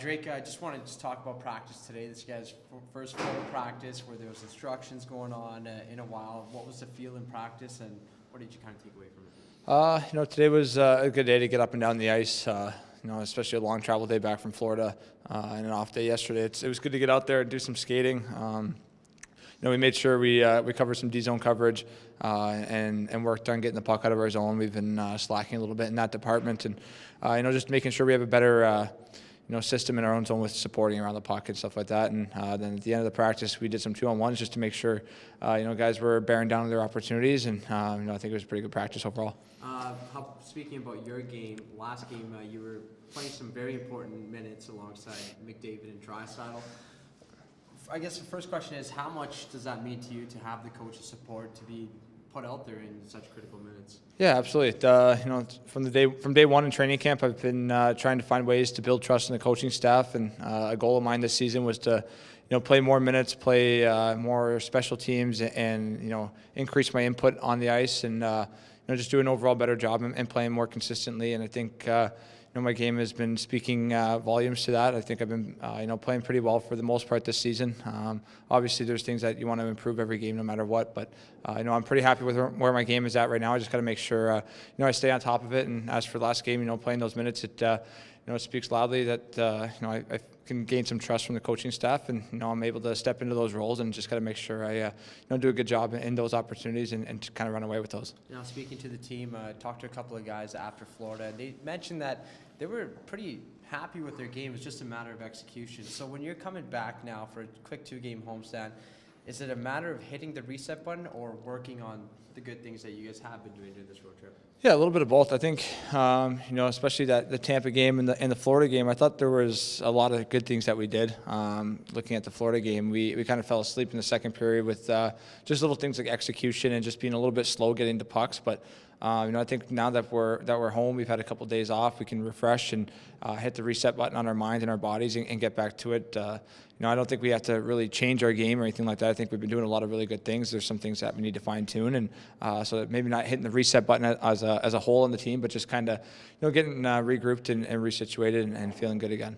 Drake, I just wanted to talk about practice today. This guy's first full practice where there was instructions going on in a while. What was the feel in practice, and what did you kind of take away from it? Today was a good day to get up and down the ice. Especially a long travel day back from Florida and an off day yesterday. It was good to get out there and do some skating. We made sure we covered some D-zone coverage and worked on getting the puck out of our zone. We've been slacking a little bit in that department, and just making sure we have a better system in our own zone with supporting around the puck and stuff like that. And then at the end of the practice, we did some 2-on-1s just to make sure guys were bearing down on their opportunities. And I think it was a pretty good practice overall. Speaking about your game, last game you were playing some very important minutes alongside McDavid and Draisaitl. I guess the first question is, how much does that mean to you to have the coach's support to be put out there in such critical minutes? Yeah, absolutely. From day one in training camp, I've been trying to find ways to build trust in the coaching staff, and a goal of mine this season was to play more minutes, play more special teams, and increase my input on the ice, and just do an overall better job and playing more consistently. And I think my game has been speaking volumes to that. I think I've been playing pretty well for the most part this season. Obviously, there's things that you want to improve every game no matter what, but I'm pretty happy with where my game is at right now. I just got to make sure I stay on top of it. And as for last game, playing those minutes, it speaks loudly that I can gain some trust from the coaching staff, and I'm able to step into those roles, and just got to make sure I do a good job in those opportunities and kind of run away with those. Speaking to the team, talked to a couple of guys after Florida. They mentioned that they were pretty happy with their game. It's just a matter of execution. So when you're coming back now for a quick 2-game homestand, is it a matter of hitting the reset button or working on the good things that you guys have been doing during this road trip? Yeah, a little bit of both. I think, especially the Tampa game and the Florida game, I thought there was a lot of good things that we did. Looking at the Florida game, we kind of fell asleep in the second period with just little things like execution and just being a little bit slow getting to pucks. But I think now that we're home, we've had a couple of days off, we can refresh and hit the reset button on our minds and our bodies and get back to it. I don't think we have to really change our game or anything like that. I think we've been doing a lot of really good things. There's some things that we need to fine tune, and so that maybe not hitting the reset button as a whole in the team, but just kind of getting regrouped and resituated and feeling good again.